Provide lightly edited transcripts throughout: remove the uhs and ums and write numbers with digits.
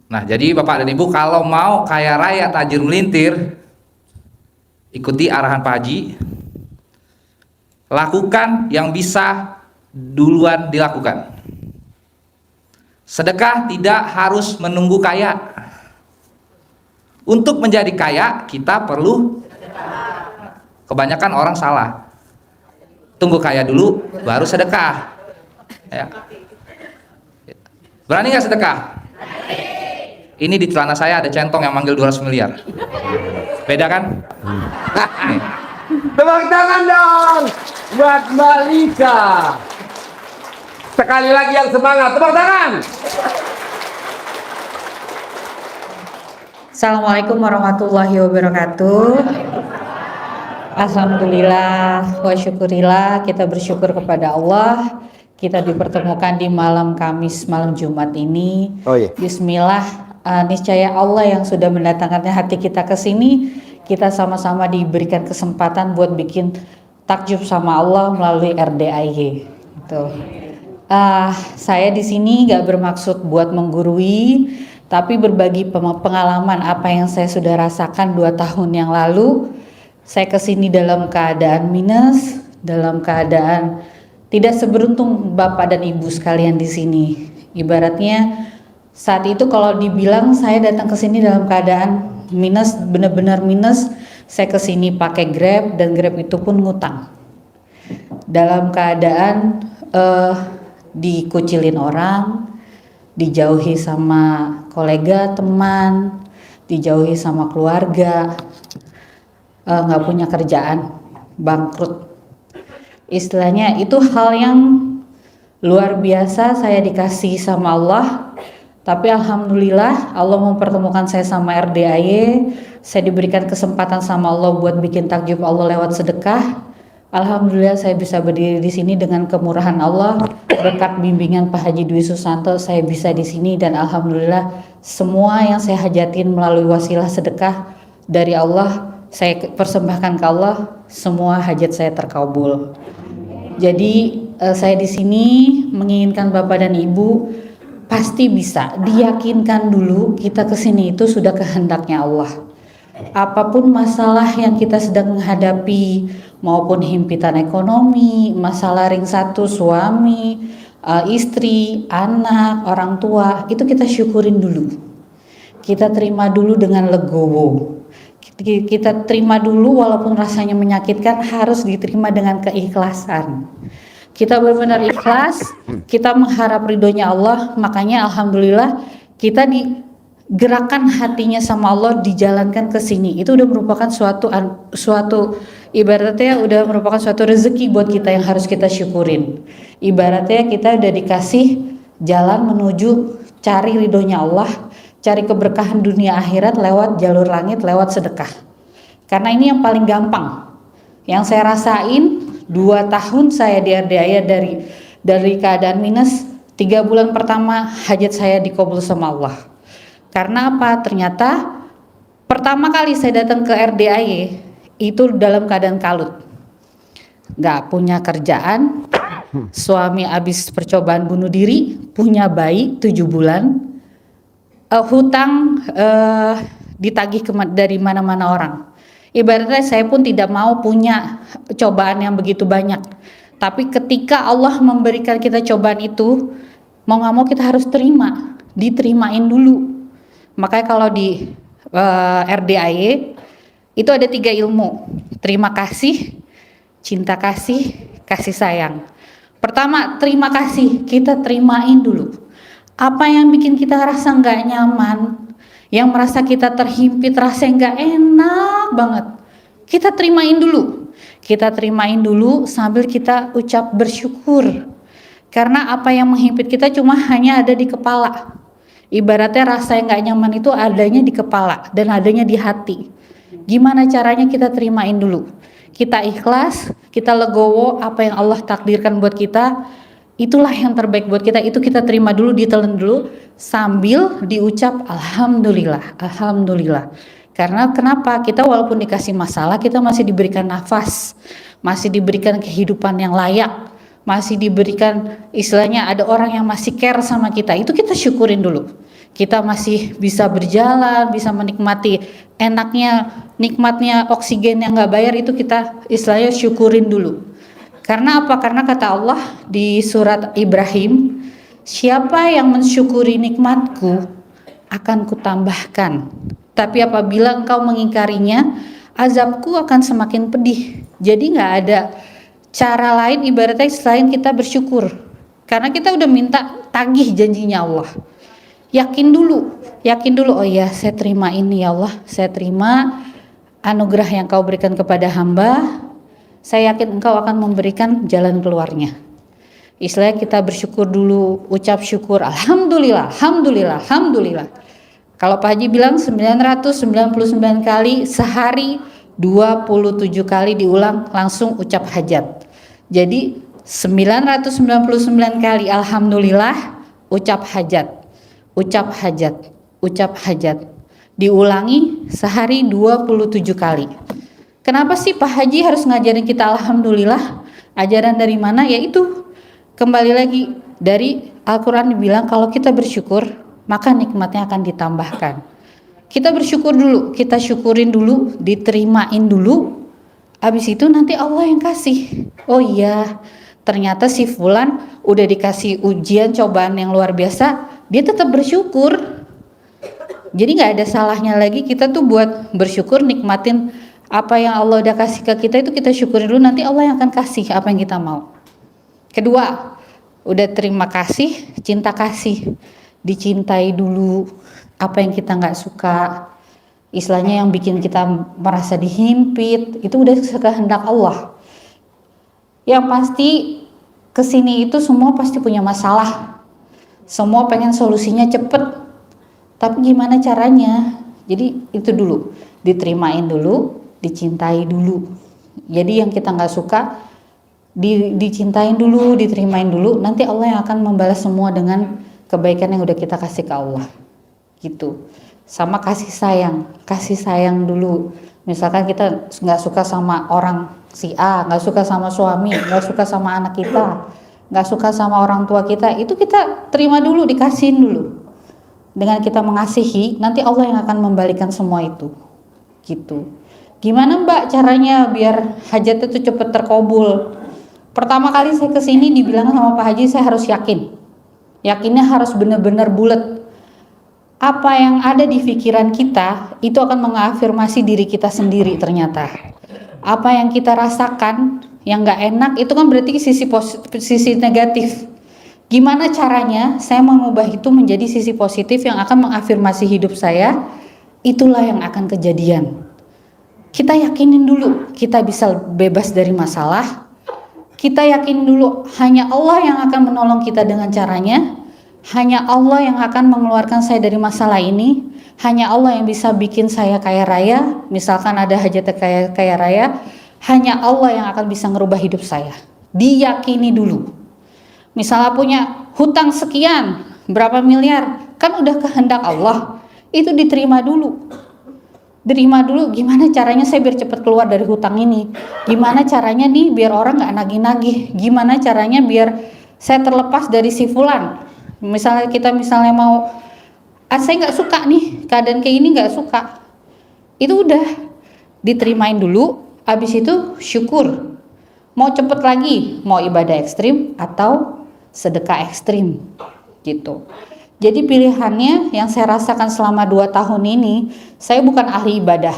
Nah, jadi Bapak dan Ibu kalau mau kaya raya tajir melintir, ikuti arahan Pak Haji. Lakukan yang bisa duluan dilakukan. Sedekah tidak harus menunggu kaya. Untuk menjadi kaya, kita perlu, kebanyakan orang salah. Tunggu kaya dulu, baru sedekah. Ya. Berani nggak sedekah? Ini di celana saya ada centong yang manggil 200 miliar. Beda kan? Nih. Tepuk tangan dong buat Mbak Lisa. Sekali lagi yang semangat, tepuk tangan. Assalamualaikum warahmatullahi wabarakatuh. Alhamdulillah wa syukurillah, kita bersyukur kepada Allah. Kita dipertemukan di malam Kamis, malam Jumat ini. Bismillah, niscaya Allah yang sudah mendatangkan hati kita ke sini. Kita sama-sama diberikan kesempatan buat bikin takjub sama Allah melalui RDIY. Gitu. Saya di sini nggak bermaksud buat menggurui, tapi berbagi pengalaman apa yang saya sudah rasakan 2 tahun yang lalu. Saya kesini dalam keadaan minus, dalam keadaan tidak seberuntung Bapak dan Ibu sekalian di sini. Ibaratnya saat itu kalau dibilang saya datang ke sini dalam keadaan minus, benar-benar minus, saya kesini pakai Grab dan Grab itu pun ngutang. Dalam keadaan dikucilin orang, dijauhi sama kolega, teman, dijauhi sama keluarga, nggak punya kerjaan, bangkrut. Istilahnya itu hal yang luar biasa saya dikasih sama Allah. Tapi alhamdulillah Allah mempertemukan saya sama RDIY. Saya diberikan kesempatan sama Allah buat bikin takjub Allah lewat sedekah. Alhamdulillah saya bisa berdiri di sini dengan kemurahan Allah, berkat bimbingan Pak Haji Dwi Susanto saya bisa di sini, dan alhamdulillah semua yang saya hajatin melalui wasilah sedekah dari Allah saya persembahkan ke Allah, semua hajat saya terkabul. Jadi saya di sini menginginkan Bapak dan Ibu pasti bisa diyakinkan dulu kita kesini itu sudah kehendaknya Allah. Apapun masalah yang kita sedang menghadapi, maupun himpitan ekonomi, masalah ring satu suami, istri, anak, orang tua, itu kita syukurin dulu. Kita terima dulu dengan legowo. Kita terima dulu walaupun rasanya menyakitkan, harus diterima dengan keikhlasan. Kita benar-benar ikhlas, kita mengharap ridhonya Allah, makanya alhamdulillah kita digerakkan hatinya sama Allah, dijalankan ke sini. Itu udah merupakan suatu ibaratnya udah merupakan suatu rezeki buat kita yang harus kita syukurin. Ibaratnya kita udah dikasih jalan menuju cari ridhonya Allah, cari keberkahan dunia akhirat lewat jalur langit, lewat sedekah. Karena ini yang paling gampang. Yang saya rasain 2 tahun saya di RDIY, dari keadaan minus, 3 bulan pertama hajat saya dikabul sama Allah. Karena apa? Ternyata pertama kali saya datang ke RDIY itu dalam keadaan kalut, nggak punya kerjaan, suami habis percobaan bunuh diri, punya bayi 7 bulan, hutang ditagih dari mana-mana orang. Ibaratnya saya pun tidak mau punya cobaan yang begitu banyak. Tapi ketika Allah memberikan kita cobaan itu, mau nggak mau kita harus terima, diterimain dulu. Makanya kalau di RDIY itu ada 3 ilmu: terima kasih, cinta kasih, kasih sayang. Pertama, terima kasih, kita terimain dulu. Apa yang bikin kita rasa nggak nyaman, yang merasa kita terhimpit, rasa nggak enak banget, kita terimain dulu. Kita terimain dulu sambil kita ucap bersyukur. Karena apa yang menghimpit kita cuma hanya ada di kepala. Ibaratnya rasa yang nggak nyaman itu adanya di kepala dan adanya di hati. Gimana caranya kita terimain dulu? Kita ikhlas, kita legowo apa yang Allah takdirkan buat kita. Itulah yang terbaik buat kita, itu kita terima dulu, ditelan dulu sambil diucap alhamdulillah, alhamdulillah. Karena kenapa? Kita walaupun dikasih masalah, kita masih diberikan nafas, masih diberikan kehidupan yang layak, masih diberikan istilahnya ada orang yang masih care sama kita. Itu kita syukurin dulu. kita masih bisa berjalan, bisa menikmati nikmatnya oksigen yang nggak bayar, itu kita istilahnya syukurin dulu. Karena apa? Karena kata Allah di surat Ibrahim, siapa yang mensyukuri nikmatku akan kutambahkan. Tapi apabila engkau mengingkarinya, azabku akan semakin pedih. Jadi nggak ada cara lain ibaratnya selain kita bersyukur. Karena kita udah minta tagih janjinya Allah. Yakin dulu, oh ya saya terima ini ya Allah, saya terima anugerah yang kau berikan kepada hamba, saya yakin engkau akan memberikan jalan keluarnya. Istilahnya kita bersyukur dulu, ucap syukur, alhamdulillah, alhamdulillah, alhamdulillah. Kalau Pak Haji bilang 999 kali sehari, 27 kali diulang langsung ucap hajat. Jadi 999 kali alhamdulillah, ucap hajat. Ucap hajat, ucap hajat. Diulangi sehari 27 kali. Kenapa sih Pak Haji harus ngajarin kita alhamdulillah? Ajaran dari mana? Yaitu kembali lagi dari Al-Quran dibilang kalau kita bersyukur, maka nikmatnya akan ditambahkan. Kita bersyukur dulu, kita syukurin dulu, diterimain dulu. Habis itu nanti Allah yang kasih. Oh iya, ternyata si fulan udah dikasih ujian cobaan yang luar biasa, dia tetap bersyukur. Jadi nggak ada salahnya lagi kita tuh buat bersyukur, nikmatin apa yang Allah udah kasih ke kita, itu kita syukurin dulu, nanti Allah yang akan kasih apa yang kita mau. Kedua, udah terima kasih, cinta kasih, dicintai dulu apa yang kita nggak suka, istilahnya yang bikin kita merasa dihimpit, itu udah kehendak Allah. Yang pasti kesini itu semua pasti punya masalah. Semua pengen solusinya cepet, tapi gimana caranya? Jadi itu dulu, diterimain dulu, dicintai dulu. Jadi yang kita nggak suka, dicintain dulu, diterimain dulu. Nanti Allah yang akan membalas semua dengan kebaikan yang udah kita kasih ke Allah. Gitu. Sama kasih sayang dulu. Misalkan kita nggak suka sama orang si A, nggak suka sama suami, nggak suka sama anak kita, nggak suka sama orang tua kita, itu kita terima dulu, dikasihin dulu. Dengan kita mengasihi, nanti Allah yang akan membalikan semua itu. Gitu. Gimana Mbak caranya biar hajat itu cepat terkabul? Pertama kali saya kesini dibilang sama Pak Haji, saya harus yakin. Yakinnya harus benar-benar bulat. Apa yang ada di pikiran kita itu akan mengafirmasi diri kita sendiri ternyata. Apa yang kita rasakan yang nggak enak itu kan berarti sisi negatif. Gimana caranya saya mengubah itu menjadi sisi positif yang akan mengafirmasi hidup saya? Itulah yang akan kejadian. Kita yakinin dulu kita bisa bebas dari masalah. Kita yakin dulu hanya Allah yang akan menolong kita dengan caranya. Hanya Allah yang akan mengeluarkan saya dari masalah ini. Hanya Allah yang bisa bikin saya kaya raya. Misalkan ada hajat kaya raya, hanya Allah yang akan bisa ngerubah hidup saya. Diyakini dulu. Misalnya punya hutang sekian, berapa miliar, kan udah kehendak Allah. Itu diterima dulu. Terima dulu, gimana caranya saya biar cepat keluar dari hutang ini. Gimana caranya nih biar orang gak nagih-nagih. Gimana caranya biar saya terlepas dari si fulan. Misalnya kita mau, saya gak suka nih, keadaan kayak ini gak suka. Itu udah diterimain dulu, habis itu syukur. Mau cepet lagi, mau ibadah ekstrim atau sedekah ekstrim gitu. Jadi pilihannya yang saya rasakan selama 2 tahun ini, saya bukan ahli ibadah,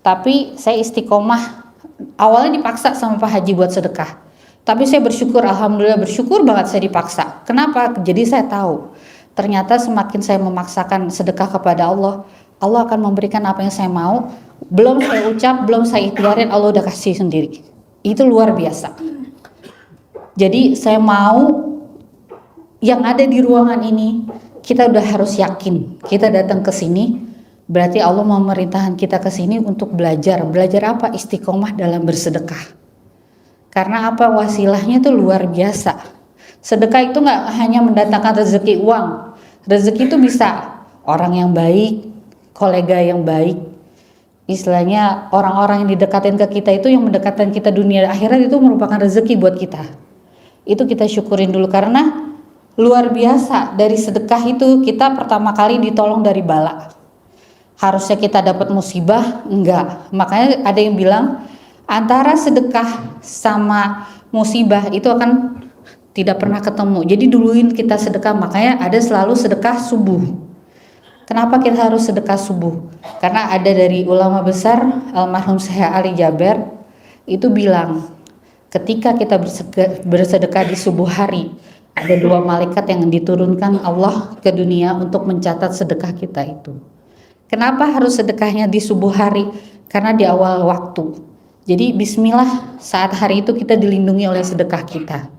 tapi saya istiqomah. Awalnya dipaksa sama Pak Haji buat sedekah, tapi saya bersyukur, alhamdulillah bersyukur banget saya dipaksa. Kenapa? Jadi saya tahu ternyata semakin saya memaksakan sedekah kepada Allah, Allah akan memberikan apa yang saya mau. Belum saya ucap, belum saya ikhtiarin, Allah udah kasih sendiri. Itu luar biasa. Jadi saya mau yang ada di ruangan ini, kita udah harus yakin. Kita datang ke sini, berarti Allah memerintahkan kita ke sini untuk belajar. Belajar apa? Istiqomah dalam bersedekah. Karena apa? Wasilahnya tuh luar biasa. Sedekah itu nggak hanya mendatangkan rezeki uang. Rezeki itu bisa orang yang baik, kolega yang baik. Istilahnya orang-orang yang didekatin ke kita itu, yang mendekatkan kita dunia akhirat, itu merupakan rezeki buat kita. Itu kita syukurin dulu, karena luar biasa. Dari sedekah itu kita pertama kali ditolong dari bala. Harusnya kita dapat musibah, enggak. Makanya ada yang bilang antara sedekah sama musibah itu akan tidak pernah ketemu. Jadi duluin kita sedekah, makanya ada selalu sedekah subuh. Kenapa kita harus sedekah subuh? Karena ada dari ulama besar almarhum Syekh Ali Jaber itu bilang ketika kita bersedekah di subuh hari, ada 2 malaikat yang diturunkan Allah ke dunia untuk mencatat sedekah kita itu. Kenapa harus sedekahnya di subuh hari? Karena di awal waktu. Jadi bismillah, saat hari itu kita dilindungi oleh sedekah kita.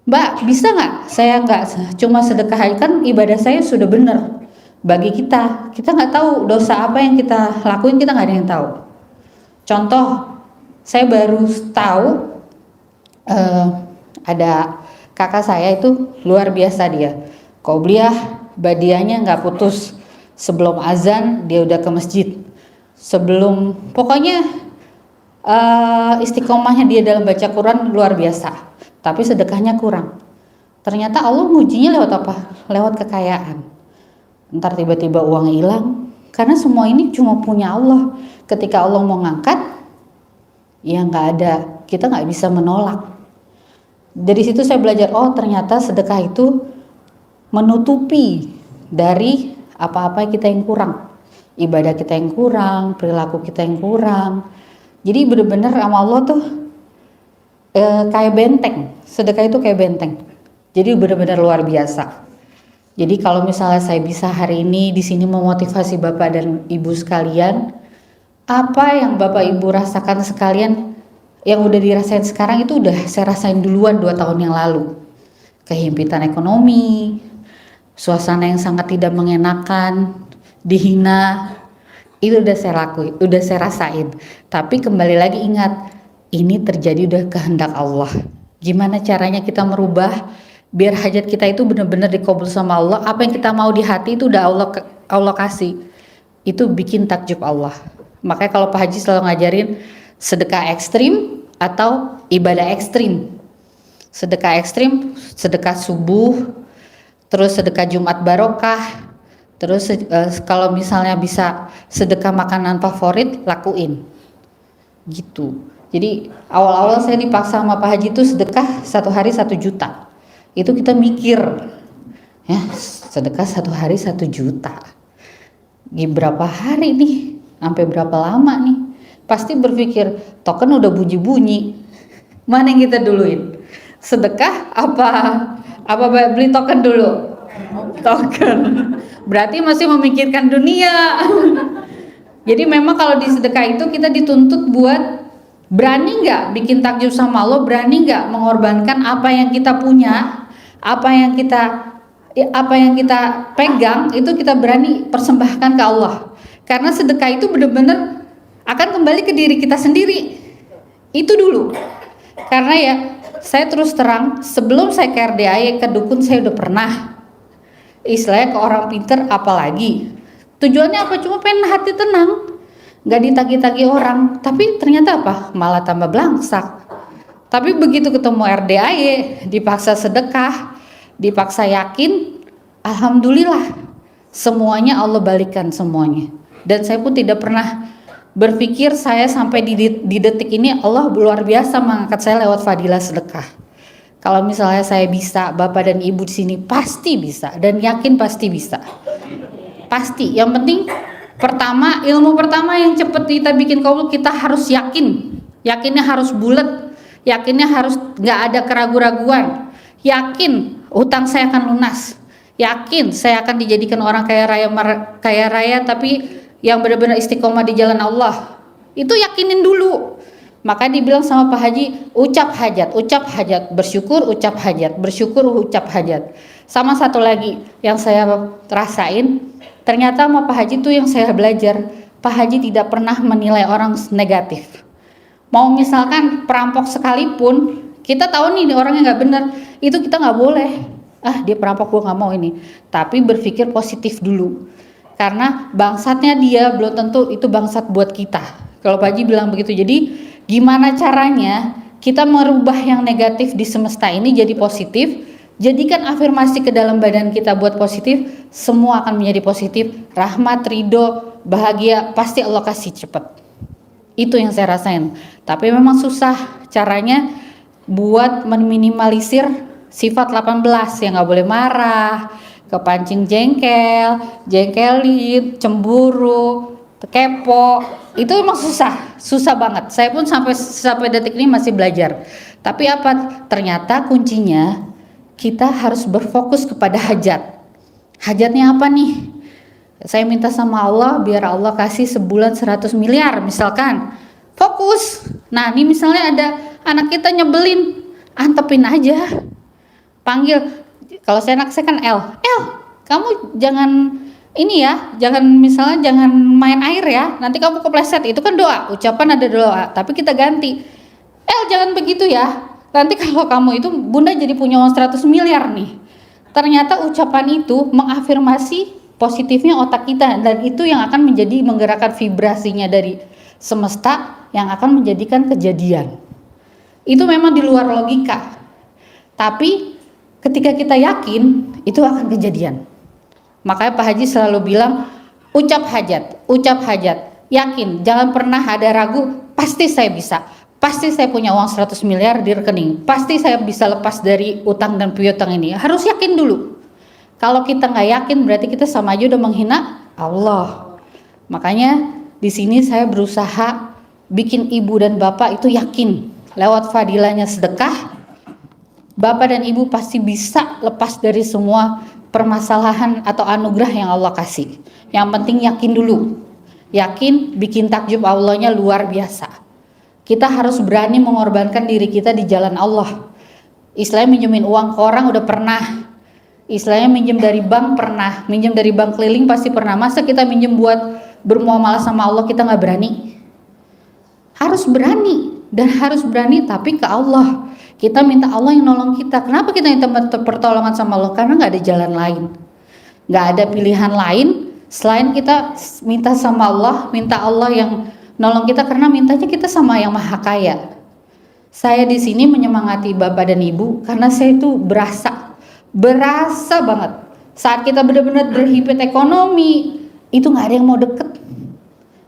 Mbak, bisa nggak saya nggak cuma sedekah aja, kan ibadah saya sudah benar. Bagi kita nggak tahu dosa apa yang kita lakuin, kita nggak ada yang tahu. Contoh, saya baru tahu ada kakak saya itu luar biasa dia. Qobliyah, badiahnya nggak putus. Sebelum azan dia udah ke masjid. Sebelum pokoknya istiqomahnya dia dalam baca Quran luar biasa. Tapi sedekahnya kurang. Ternyata Allah ngujinya lewat apa? Lewat kekayaan. Ntar tiba-tiba uang hilang. Karena semua ini cuma punya Allah. Ketika Allah mau ngangkat, ya nggak ada. Kita nggak bisa menolak. Dari situ saya belajar, oh ternyata sedekah itu menutupi dari apa-apa kita yang kurang, ibadah kita yang kurang, perilaku kita yang kurang. Jadi benar-benar sama Allah tuh kayak benteng. Sedekah itu kayak benteng. Jadi benar-benar luar biasa. Jadi kalau misalnya saya bisa hari ini di sini memotivasi Bapak dan Ibu sekalian, apa yang Bapak Ibu rasakan sekalian, yang udah dirasain sekarang itu udah saya rasain duluan 2 tahun yang lalu. Kehimpitan ekonomi, suasana yang sangat tidak mengenakan, dihina, itu udah saya lakuin, udah saya rasain. Tapi kembali lagi ingat, ini terjadi udah kehendak Allah. Gimana caranya kita merubah biar hajat kita itu benar-benar dikabul sama Allah. Apa yang kita mau di hati itu udah Allah kasih. Itu bikin takjub Allah. Makanya kalau Pak Haji selalu ngajarin sedekah ekstrim atau ibadah ekstrim. Sedekah ekstrim, sedekah subuh, terus sedekah Jumat barokah, terus kalau misalnya bisa sedekah makanan favorit, lakuin gitu. Jadi awal-awal saya dipaksa sama Pak Haji itu sedekah 1 hari 1 juta. Itu kita mikir, ya sedekah 1 hari 1 juta, berapa hari nih, sampai berapa lama nih. Pasti berpikir token udah bunyi-bunyi, mana yang kita duluin, sedekah apa beli token dulu? Token. Berarti masih memikirkan dunia. Jadi memang kalau di sedekah itu kita dituntut buat berani nggak bikin takjub sama Allah, berani nggak mengorbankan apa yang kita punya, apa yang kita pegang itu kita berani persembahkan ke Allah. Karena sedekah itu benar-benar akan kembali ke diri kita sendiri. Itu dulu. Karena ya saya terus terang, sebelum saya ke RDAY, ke dukun saya udah pernah, istilahnya ke orang pinter, apalagi tujuannya apa? Cuma pengen hati tenang, nggak ditagi-tagi orang. Tapi ternyata apa? Malah tambah belangsak. Tapi begitu ketemu RDAY, dipaksa sedekah, dipaksa yakin, alhamdulillah semuanya Allah balikan semuanya. Dan saya pun tidak pernah berpikir saya sampai di detik ini Allah luar biasa mengangkat saya lewat fadilah sedekah. Kalau misalnya saya bisa, Bapak dan Ibu di sini pasti bisa, dan yakin pasti bisa. Pasti. Yang penting pertama, ilmu pertama yang cepat kita bikin kabul, kita harus yakin. Yakinnya harus bulat. Yakinnya harus nggak ada keraguan-raguan. Yakin hutang saya akan lunas. Yakin saya akan dijadikan orang kaya raya tapi yang benar-benar istiqomah di jalan Allah. Itu yakinin dulu. Maka dibilang sama Pak Haji, ucap hajat, bersyukur, ucap hajat, bersyukur, ucap hajat. Sama satu lagi yang saya rasain, ternyata sama Pak Haji itu yang saya belajar, Pak Haji tidak pernah menilai orang negatif. Mau misalkan perampok sekalipun, kita tahu nih orang yang nggak benar, itu kita nggak boleh. Dia perampok, gue nggak mau ini. Tapi berpikir positif dulu. Karena bangsatnya dia belum tentu itu bangsat buat kita. Kalau Pak Haji bilang begitu. Jadi gimana caranya kita merubah yang negatif di semesta ini jadi positif, Jadikan afirmasi ke dalam badan kita buat positif, semua akan menjadi positif. Rahmat, ridho, bahagia pasti Allah kasih cepat. Itu yang saya rasain. Tapi memang susah caranya buat meminimalisir sifat 18 yang nggak boleh marah, kepancing jengkel, jengkelin, cemburu, kepo. Itu memang susah banget. Saya pun sampai detik ini masih belajar. Tapi apa? Ternyata kuncinya kita harus berfokus kepada hajat. Hajatnya apa nih? Saya minta sama Allah biar Allah kasih sebulan 100 miliar misalkan. Fokus. Nah ini misalnya ada anak kita nyebelin, antepin aja. Panggil, kalau saya kan El, kamu jangan ini ya, jangan main air ya, nanti kamu kepleset. Itu kan doa, ucapan ada doa, tapi kita ganti. Jangan begitu ya. Nanti kalau kamu itu bunda jadi punya uang 100 miliar nih. Ternyata ucapan itu mengafirmasi positifnya otak kita, dan itu yang akan menjadi menggerakkan vibrasinya dari semesta yang akan menjadikan kejadian. Itu memang di luar logika. Tapi ketika kita yakin, itu akan kejadian. Makanya Pak Haji selalu bilang, ucap hajat, yakin, jangan pernah ada ragu, pasti saya bisa. Pasti saya punya uang 100 miliar di rekening. Pasti saya bisa lepas dari utang dan piutang ini. Harus yakin dulu. Kalau kita nggak yakin berarti kita sama aja udah menghina Allah. Makanya di sini saya berusaha bikin ibu dan bapak itu yakin. Lewat fadilahnya sedekah, bapak dan ibu pasti bisa lepas dari semua permasalahan atau anugerah yang Allah kasih. Yang penting yakin dulu. Yakin bikin takjub Allahnya luar biasa. Kita harus berani mengorbankan diri kita di jalan Allah. Istilahnya minjemin uang ke orang udah pernah. Istilahnya minjem dari bank pernah. Minjem dari bank keliling pasti pernah. Masa kita minjem buat bermuamalah sama Allah kita nggak berani? Harus berani. Dan harus berani tapi ke Allah. Kita minta Allah yang nolong kita. Kenapa kita minta pertolongan sama Allah? Karena nggak ada jalan lain. Nggak ada pilihan lain selain kita minta sama Allah. Minta Allah yang nolong kita, karena mintanya kita sama yang maha kaya. Saya di sini menyemangati bapak dan ibu karena saya itu berasa banget saat kita benar-benar berhimpit ekonomi itu nggak ada yang mau deket.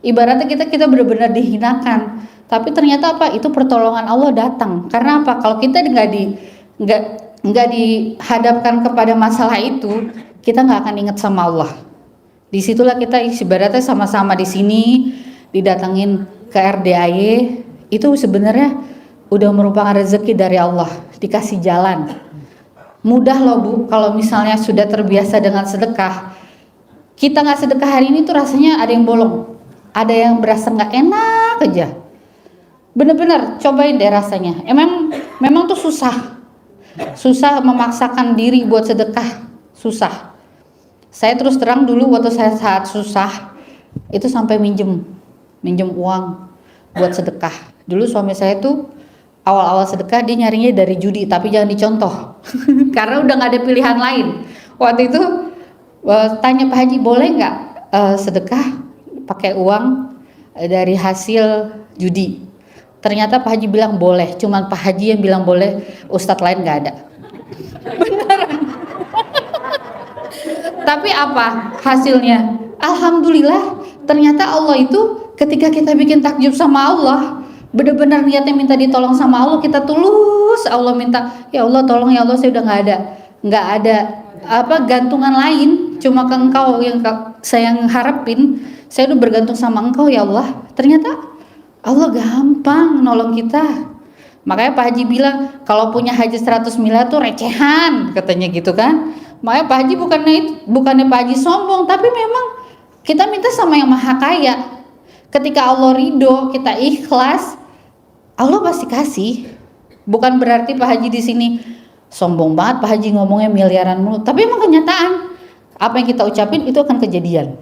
Ibaratnya kita benar-benar dihinakan, tapi ternyata apa? Itu pertolongan Allah datang. Karena apa? Kalau kita nggak dihadapkan kepada masalah itu, kita nggak akan ingat sama Allah. Disitulah kita ibaratnya sama-sama di sini didatengin ke RDAY, itu sebenarnya udah merupakan rezeki dari Allah, dikasih jalan. Mudah loh Bu, kalau misalnya sudah terbiasa dengan sedekah. Kita nggak sedekah hari ini tuh rasanya ada yang bolong, ada yang berasa nggak enak aja. Bener-bener cobain deh rasanya. Memang tuh susah memaksakan diri buat sedekah, susah. Saya terus terang dulu waktu saya saat susah itu sampai minjem uang buat sedekah. Dulu suami saya tuh awal-awal sedekah dia nyarinya dari judi, tapi jangan dicontoh karena udah nggak ada pilihan lain. Waktu itu tanya Pak Haji boleh nggak sedekah pakai uang dari hasil judi. Ternyata Pak Haji bilang boleh, cuman Pak Haji yang bilang boleh, ustadz lain nggak ada. Beneran. Tapi apa hasilnya? Alhamdulillah, ternyata Allah itu ketika kita bikin takjub sama Allah, benar-benar niatnya minta ditolong sama Allah, kita tulus, Allah minta, ya Allah tolong ya Allah, saya udah nggak ada gantungan lain, cuma ke Engkau yang saya harapin, saya udah bergantung sama Engkau ya Allah. Ternyata Allah gampang nolong kita. Makanya Pak Haji bilang kalau punya haji 100 miliar tuh recehan, katanya gitu kan. Makanya Pak Haji bukannya Pak Haji sombong, tapi memang kita minta sama yang maha kaya. Ketika Allah ridho, kita ikhlas, Allah pasti kasih. Bukan berarti Pak Haji di sini sombong banget, Pak Haji ngomongnya miliaran mulu. Tapi emang kenyataan, apa yang kita ucapin itu akan kejadian.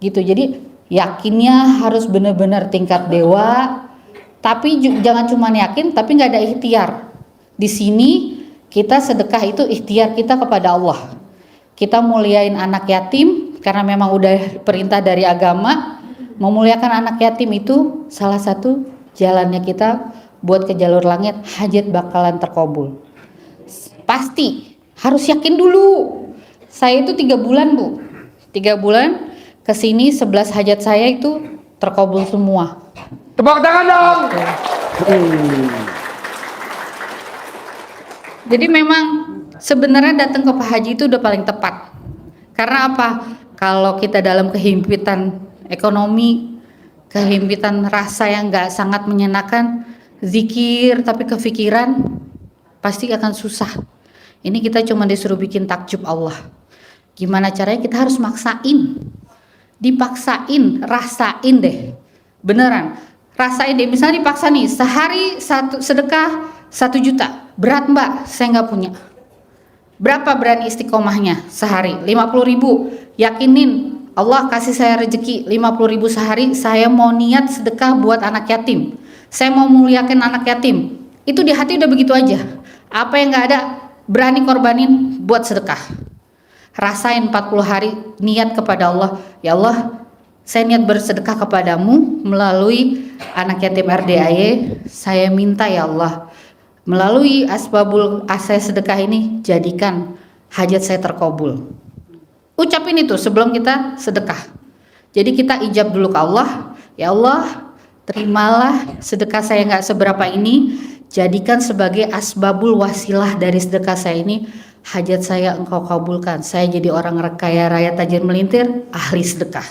Gitu. Jadi yakinnya harus benar-benar tingkat dewa. Tapi jangan cuma yakin, tapi nggak ada ikhtiar. Di sini kita sedekah itu ikhtiar kita kepada Allah. Kita muliain anak yatim karena memang udah perintah dari agama. Memuliakan anak yatim itu salah satu jalannya kita buat ke jalur langit, hajat bakalan terkabul. pasti harus yakin dulu. Saya itu 3 bulan Bu, 3 bulan kesini 11 hajat saya itu terkabul semua. Tepuk tangan dong. Jadi memang sebenarnya datang ke Pak Haji itu udah paling tepat. Karena apa? Kalau kita dalam kehimpitan ekonomi, kehimpitan rasa yang gak sangat menyenangkan, zikir tapi kefikiran, pasti akan susah. Ini kita cuma disuruh bikin takjub Allah. Gimana caranya? Kita harus maksain, dipaksain, rasain deh, beneran, rasain deh. Misalnya dipaksa nih, sehari sedekah 1 juta, berat Mbak, saya nggak punya. Berapa berani istiqomahnya sehari? 50.000. Yakinin Allah kasih saya rezeki 50.000 sehari, saya mau niat sedekah buat anak yatim, saya mau muliakan anak yatim. Itu di hati udah begitu aja. Apa yang nggak ada, berani korbanin buat sedekah. Rasain 40 hari niat kepada Allah, ya Allah, saya niat bersedekah kepadamu melalui anak yatim RDAY. Saya minta ya Allah, melalui asbabul saya sedekah ini, jadikan hajat saya terkabul. Ucapin itu sebelum kita sedekah. Jadi kita ijab dulu ke Allah, ya Allah, terimalah sedekah saya nggak seberapa ini, jadikan sebagai asbabul wasilah dari sedekah saya ini, hajat saya engkau kabulkan. Saya jadi orang kaya raya tajir melintir, ahli sedekah.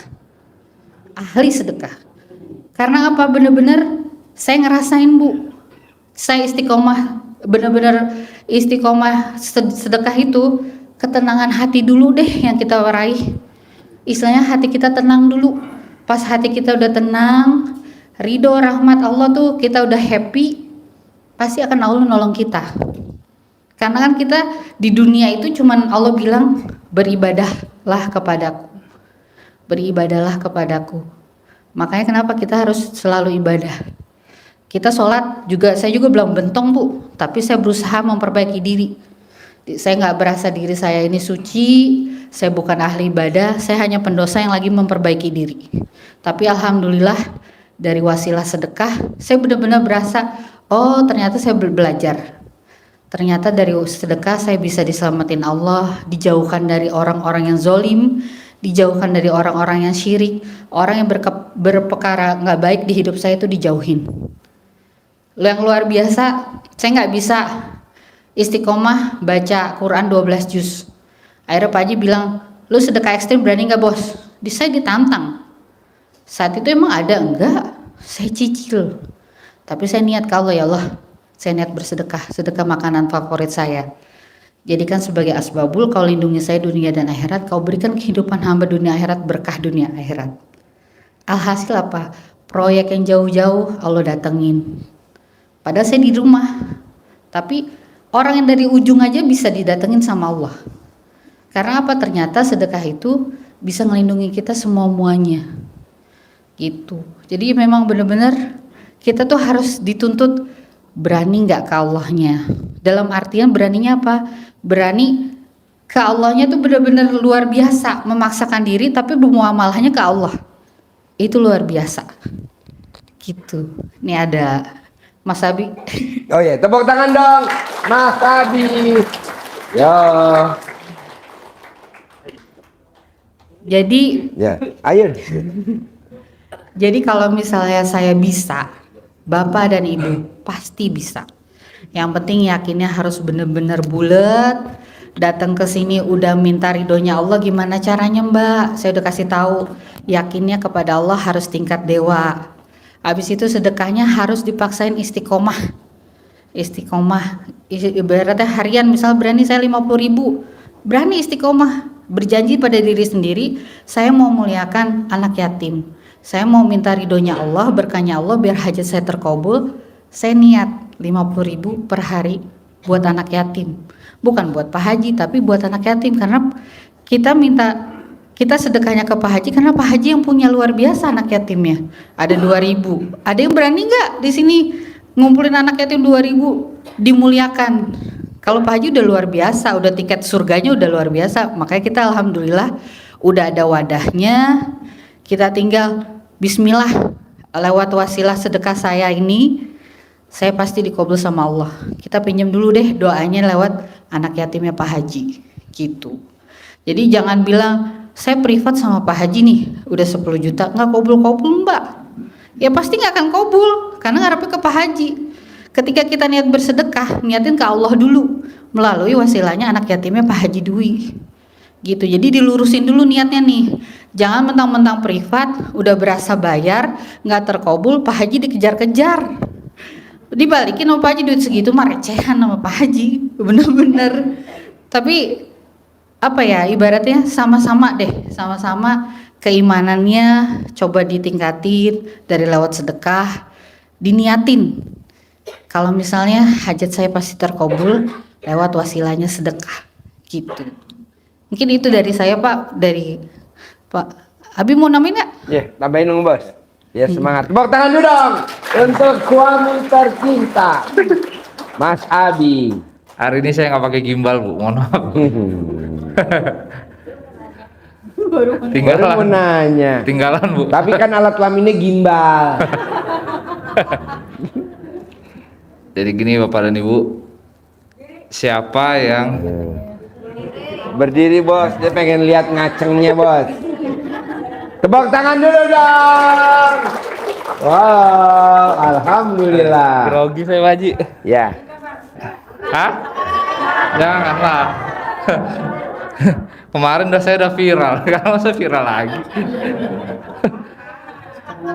Ahli sedekah. Karena apa? Bener-bener saya ngerasain Bu, saya istiqomah, bener-bener istiqomah sedekah itu, ketenangan hati dulu deh yang kita raih. Istilahnya hati kita tenang dulu. Pas hati kita udah tenang, ridho rahmat Allah tuh kita udah happy, pasti akan Allah nolong kita. Karena kan kita di dunia itu cuman Allah bilang beribadahlah kepadaku, beribadahlah kepadaku. Makanya kenapa kita harus selalu ibadah. Kita sholat juga, saya juga belum bentong Bu, tapi saya berusaha memperbaiki diri. Saya nggak berasa diri saya ini suci, saya bukan ahli ibadah, saya hanya pendosa yang lagi memperbaiki diri. Tapi alhamdulillah dari wasilah sedekah, saya benar-benar berasa, oh ternyata saya belajar. Ternyata dari sedekah saya bisa diselamatin Allah, dijauhkan dari orang-orang yang zolim, dijauhkan dari orang-orang yang syirik, orang yang berperkara nggak baik di hidup saya itu dijauhin. Yang luar biasa, saya nggak bisa istiqomah baca Quran 12 juz. Akhirnya Pak Haji bilang, lu sedekah ekstrim berani nggak bos? Saya ditantang. Saat itu emang ada enggak? Saya cicil. Tapi saya niat kalau ya Allah, saya niat bersedekah, sedekah makanan favorit saya. Jadikan sebagai asbabul, kau lindungi saya dunia dan akhirat, kau berikan kehidupan hamba dunia akhirat, berkah dunia akhirat. Alhasil apa? Proyek yang jauh-jauh Allah datengin. Padahal saya di rumah, tapi orang yang dari ujung aja bisa didatengin sama Allah. Karena apa? Ternyata sedekah itu bisa ngelindungi kita semua-muanya. Gitu. Jadi memang benar-benar kita tuh harus dituntut berani nggak ke Allahnya. Dalam artian beraninya apa? Berani ke Allahnya tuh benar-benar luar biasa, memaksakan diri tapi bermuamalahnya ke Allah. Itu luar biasa. Gitu. Ini ada Mas Abi. Oh ya, tepuk tangan dong, Mas Abi. Ya. Ayo. Jadi kalau misalnya saya bisa, Bapak dan Ibu pasti bisa. Yang penting yakinnya harus benar-benar bulat. Datang ke sini udah minta ridhonya Allah, gimana caranya Mbak? Saya udah kasih tahu, yakinnya kepada Allah harus tingkat dewa. Habis itu sedekahnya harus dipaksain istiqomah. Istiqomah, ibaratnya harian misal berani saya 50.000, berani istiqomah, berjanji pada diri sendiri, saya mau muliakan anak yatim, saya mau minta ridhonya Allah, berkahnya Allah biar hajat saya terkabul. Saya niat 50.000 per hari buat anak yatim, bukan buat Pak Haji tapi buat anak yatim. Karena kita sedekahnya ke Pak Haji karena Pak Haji yang punya luar biasa anak yatimnya. Ada 2.000. Ada yang berani nggak di sini ngumpulin anak yatim 2.000 dimuliakan? Kalau Pak Haji udah luar biasa, udah tiket surganya udah luar biasa. Makanya kita alhamdulillah udah ada wadahnya. Kita tinggal bismillah lewat wasilah sedekah saya ini, saya pasti dikabul sama Allah. Kita pinjam dulu deh doanya lewat anak yatimnya Pak Haji gitu. Jadi jangan bilang saya privat sama Pak Haji nih udah 10 juta nggak kabul-kabul Mbak. Ya pasti nggak akan kabul karena ngarepnya ke Pak Haji. Ketika kita niat bersedekah, niatin ke Allah dulu melalui wasilahnya anak yatimnya Pak Haji Dwi gitu. Jadi dilurusin dulu niatnya nih, jangan mentang-mentang privat udah berasa bayar nggak terkabul, Pak Haji dikejar-kejar, dibalikin sama Pak Haji duit segitu mah recehan sama Pak Haji, bener-bener. Tapi apa ya, ibaratnya sama-sama deh, sama-sama keimanannya coba ditingkatin dari lewat sedekah, diniatin kalau misalnya hajat saya pasti terkabul lewat wasilahnya sedekah gitu. Mungkin itu dari saya Pak, dari Pak Abi mau namain nggak? Ya, tambahin dong bos. Ya semangat. Tepuk tangan dulu dong untuk suami tercinta Mas Abi. Hari ini saya nggak pakai gimbal Bu, mohon maaf. Baru mau Tinggalan, nanya. tinggalan Bu. Tapi kan alat kelaminnya gimbal. Jadi gini Bapak dan Ibu, siapa yang Berdiri bos, dia pengen lihat ngacengnya bos. Tepuk tangan dulu dong. Wow, alhamdulillah. grogi saya Pak Haji? Ya, Hah? Janganlah. Kemarin saya udah viral, sekarang saya viral lagi.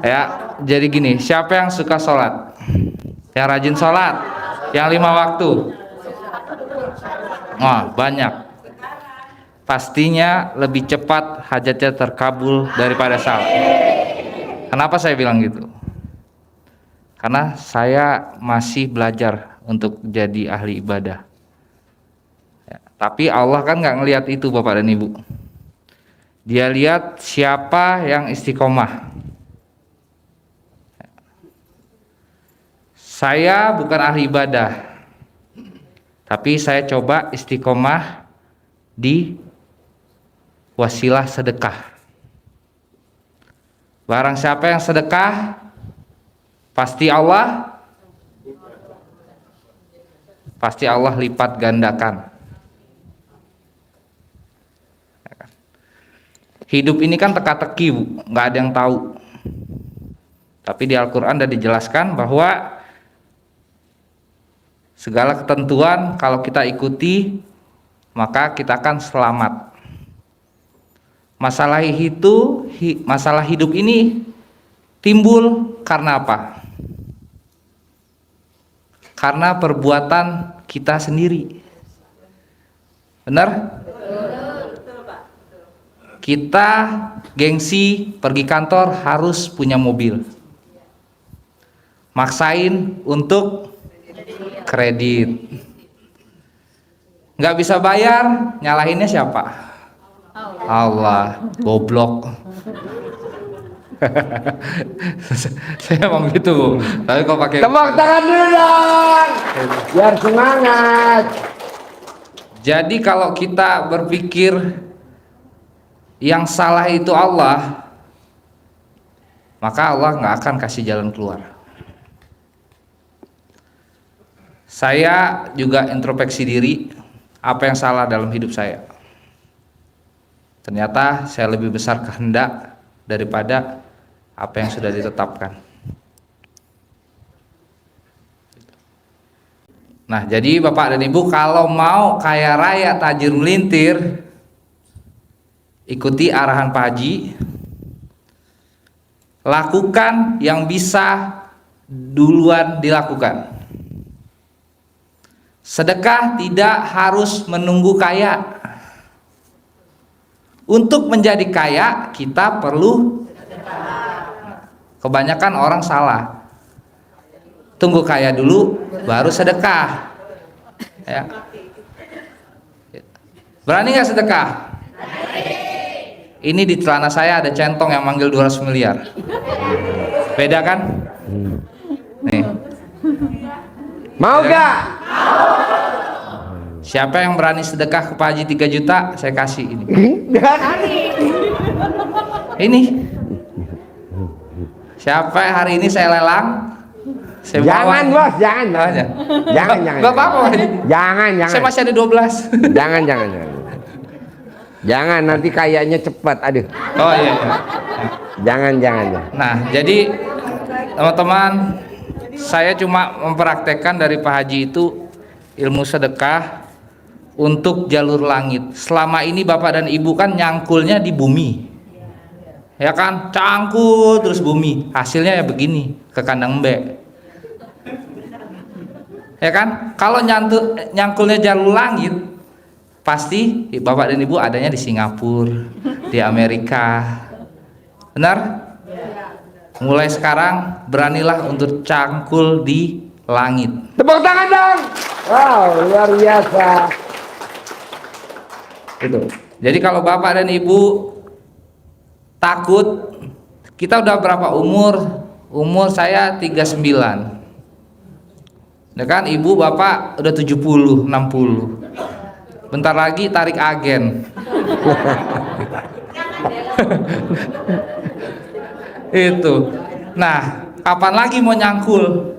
Ya, jadi gini, siapa yang suka sholat? Yang rajin sholat? Yang 5 waktu? Wah, banyak. Pastinya lebih cepat hajatnya terkabul daripada salat. Kenapa saya bilang gitu? Karena saya masih belajar untuk jadi ahli ibadah. Ya, tapi Allah kan nggak ngelihat itu Bapak dan Ibu. Dia lihat siapa yang istiqomah. Saya bukan ahli ibadah, tapi saya coba istiqomah di wasilah sedekah. Barang siapa yang sedekah, pasti Allah lipat gandakan. Hidup ini kan teka-teki Bu, nggak ada yang tahu. Tapi di Al-Quran sudah dijelaskan bahwa segala ketentuan kalau kita ikuti maka kita akan selamat. Masalah hidup ini timbul karena apa? Karena perbuatan kita sendiri. Benar? Kita gengsi pergi kantor harus punya mobil. Maksain untuk kredit. Nggak bisa bayar, nyalahinnya siapa? Allah, goblok. Saya emang gitu Bu. Tapi kalau pakai tepuk tangan dulu dong, biar semangat. Jadi kalau kita berpikir yang salah itu Allah, maka Allah nggak akan kasih jalan keluar. Saya juga introspeksi diri, apa yang salah dalam hidup saya. Ternyata saya lebih besar kehendak daripada apa yang sudah ditetapkan. Nah, jadi Bapak dan Ibu kalau mau kaya raya tajir melintir, ikuti arahan Pak Haji. Lakukan yang bisa duluan dilakukan. Sedekah tidak harus menunggu kaya. Untuk menjadi kaya kita perlu sedekah. Kebanyakan orang salah. Tunggu kaya dulu baru sedekah. Ya. Berani nggak sedekah? Ini di celana saya ada centong yang manggil 200 miliar. Beda kan? Nih. Mau gak? Siapa yang berani sedekah ke Pak Haji 3 juta, saya kasih ini. Ini. Siapa yang hari ini saya lelang Saya Jangan bawa. bos, jangan. Aja. Jangan, jangan. Gak apa-apa, Pak Haji. Jangan, jangan. Saya masih ada 12. Jangan, jangan, jangan. Jangan, nanti kayaknya cepat. Aduh. Oh iya, iya. Jangan, jangan, jangan. Nah, jadi teman-teman, saya cuma mempraktekkan dari Pak Haji itu ilmu sedekah untuk jalur langit. Selama ini Bapak dan Ibu kan nyangkulnya di bumi. Ya kan? Cangkul terus bumi. Hasilnya ya begini, ke kandang mbek. Ya kan? Kalau nyangkulnya jalur langit, pasti Bapak dan Ibu adanya di Singapura, di Amerika. Benar? Mulai sekarang beranilah untuk cangkul di langit. Tepuk tangan dong. Wow, luar biasa. Itu. Jadi kalau Bapak dan Ibu takut, kita udah berapa umur? Umur saya 39. Ya kan, Ibu Bapak udah 70, 60. Bentar lagi tarik agen. Itu. Nah, kapan lagi mau nyangkul?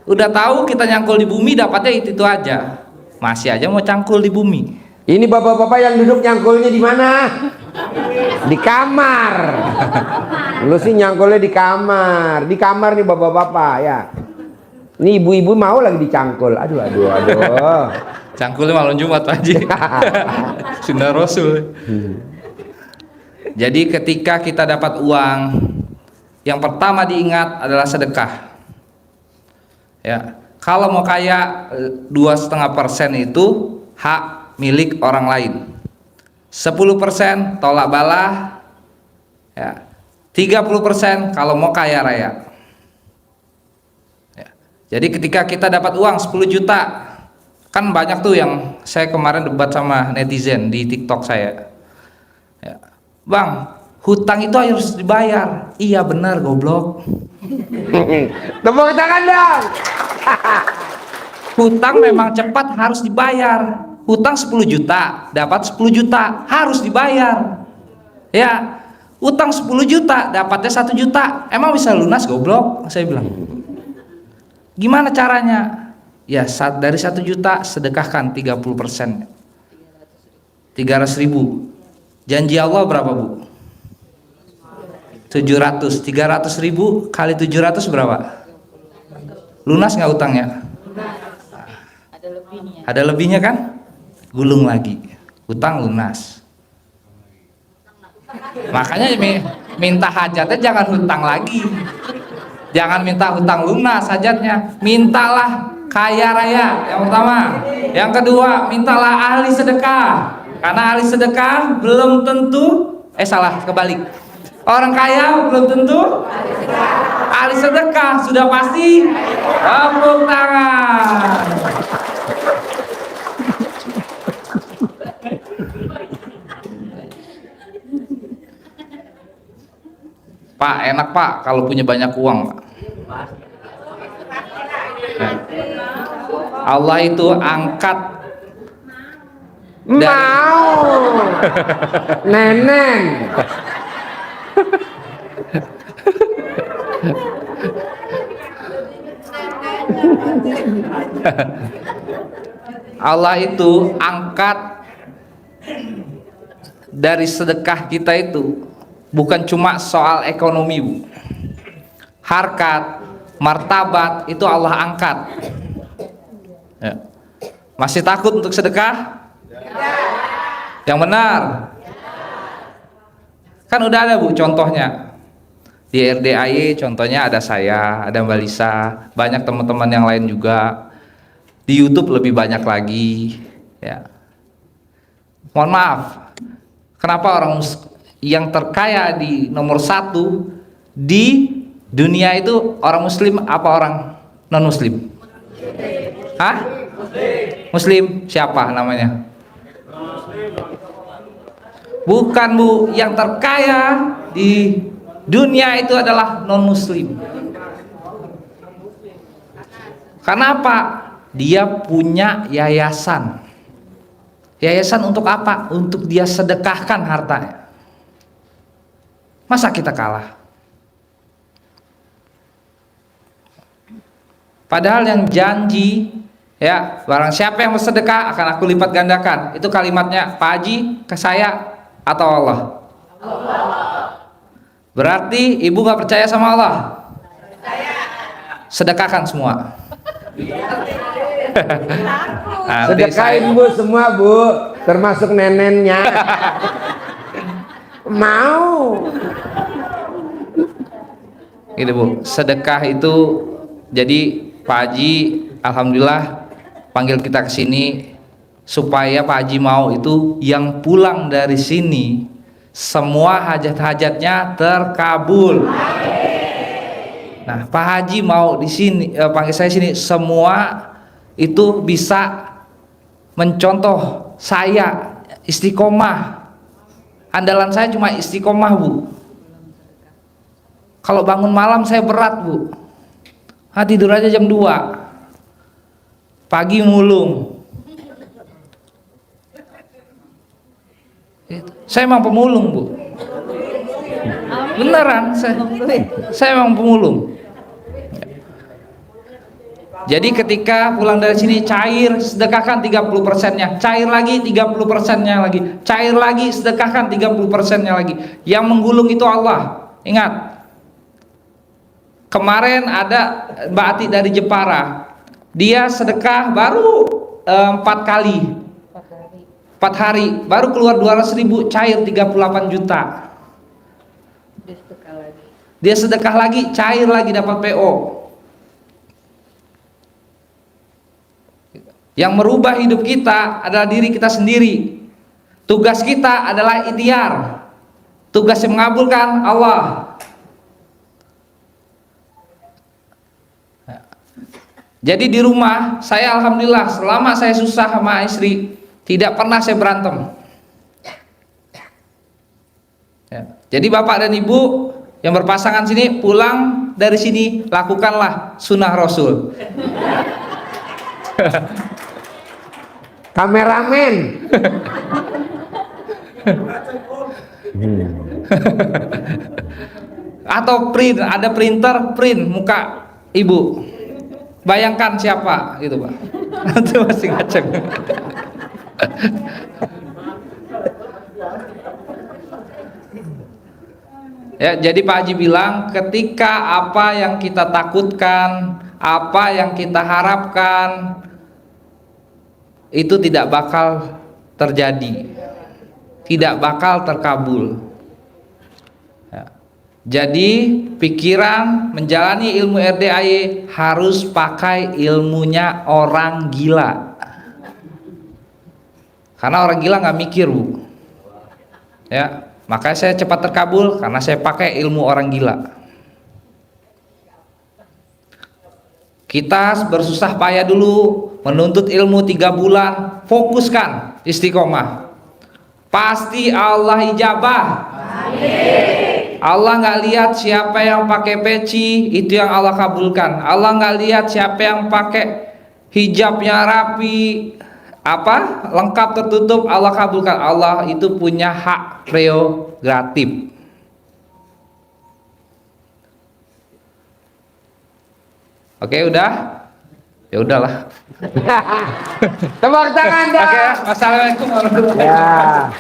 Udah tahu kita nyangkul di bumi dapatnya itu aja. Masih aja mau cangkul di bumi. Ini bapak-bapak yang duduk nyangkulnya di mana? Di kamar. Lu sih nyangkulnya di kamar. Di kamar nih bapak-bapak ya. Ini ibu-ibu mau lagi dicangkul. Aduh, aduh, aduh. Cangkulnya malam Jumat Pak Haji. Sunnah Rasul. Jadi ketika kita dapat uang, yang pertama diingat adalah sedekah. Ya, kalau mau kaya 2,5% itu hak milik orang lain. 10% tolak bala. Ya, 30% kalau mau kaya raya. Ya, jadi ketika kita dapat uang 10 juta, kan banyak tuh yang saya kemarin debat sama netizen di TikTok saya. Ya, Bang, hutang itu harus dibayar. Iya benar, goblok. Tepuk tangan dong. Hutang memang cepat harus dibayar. Hutang 10 juta, dapat 10 juta, harus dibayar. Ya, utang 10 juta, dapatnya 1 juta. Emang bisa lunas, goblok? Saya bilang. Gimana caranya? Ya, dari 1 juta sedekahkan 30%. 300.000. Janji Allah berapa, Bu? 700. 300.000 kali 700 berapa? Lunas nggak utangnya? Ada lebihnya. Ada lebihnya kan? Gulung lagi. Utang lunas. Makanya minta hajatnya jangan hutang lagi. Jangan minta hutang lunas hajatnya. Mintalah kaya raya yang pertama. Yang kedua, mintalah ahli sedekah. Karena ahli sedekah belum tentu kebalik. Orang kaya belum tentu ahli sedekah, sudah pasti. Tepuk tangan. Pak, enak Pak kalau punya banyak uang, Pak. Allah itu angkat Mau. Neneng. Allah itu angkat dari sedekah kita itu bukan cuma soal ekonomi, Bu. Harkat, martabat itu Allah angkat. Ya. Masih takut untuk sedekah? Yang benar. Kan udah ada, Bu, contohnya. Di RDAY contohnya ada saya, ada Mbak Lisa, banyak teman-teman yang lain juga. Di YouTube lebih banyak lagi, ya. Mohon maaf, kenapa orang yang terkaya di nomor 1 di dunia itu orang Muslim apa orang non Muslim? Hah? Muslim. Siapa namanya? Bukan, Bu, yang terkaya di dunia itu adalah non Muslim. Karena apa? Dia punya yayasan. Yayasan untuk apa? Untuk dia sedekahkan hartanya. Masa kita kalah? Padahal yang janji, ya, barang siapa yang bersedekah akan aku lipat gandakan. Itu kalimatnya Pak Haji ke saya atau Allah? Berarti ibu nggak percaya sama Allah? Sedekahkan semua. Nanti Sedekahin Bu semua Bu, termasuk nenennya. Mau. Gitu Bu, sedekah itu. Jadi Pak Haji alhamdulillah panggil kita ke sini supaya Pak Haji mau itu yang pulang dari sini semua hajat-hajatnya terkabul. Nah, Pak Haji mau di sini panggil saya sini semua itu bisa mencontoh saya istiqomah. Andalan saya cuma istiqomah Bu. Kalau bangun malam saya berat Bu. Tidur aja jam 2 pagi mulung. Saya emang pemulung Bu, beneran saya emang pemulung. Jadi ketika pulang dari sini cair, sedekahkan 30%-nya, cair lagi 30%-nya lagi, cair lagi, sedekahkan 30%-nya lagi. Yang menggulung itu Allah. Ingat, kemarin ada Mbak Ati dari Jepara, dia sedekah baru 4 kali, 4 hari baru keluar 200.000, cair 38 juta. Dia sedekah lagi, cair lagi, dapat PO. Yang merubah hidup kita adalah diri kita sendiri. Tugas kita adalah ikhtiar. Tugas yang mengabulkan Allah. Jadi di rumah saya alhamdulillah selama saya susah sama istri tidak pernah saya berantem. Ya. Jadi bapak dan ibu yang berpasangan sini pulang dari sini lakukanlah sunnah Rasul. Kameramen. Atau print, ada printer, print muka ibu. Bayangkan siapa gitu Pak. Itu masih ngaceng. Ya, jadi Pak Haji bilang ketika apa yang kita takutkan, apa yang kita harapkan itu tidak bakal terjadi, tidak bakal terkabul. Jadi pikiran menjalani ilmu RDAY harus pakai ilmunya orang gila. Karena orang gila nggak mikir Bu. Ya, makanya saya cepat terkabul karena saya pakai ilmu orang gila. Kita bersusah payah dulu menuntut ilmu 3 bulan, fokuskan istiqomah. Pasti Allah ijabah. Amin. Allah nggak lihat siapa yang pakai peci, itu yang Allah kabulkan. Allah nggak lihat siapa yang pakai hijabnya rapi, apa lengkap tertutup, Allah kabulkan. Allah itu punya hak prerogatif. Oke, udah? Ya udahlah. Tepuk tangan dong. Oke, wassalamualaikum warahmatullahi wabarakatuh. Ya.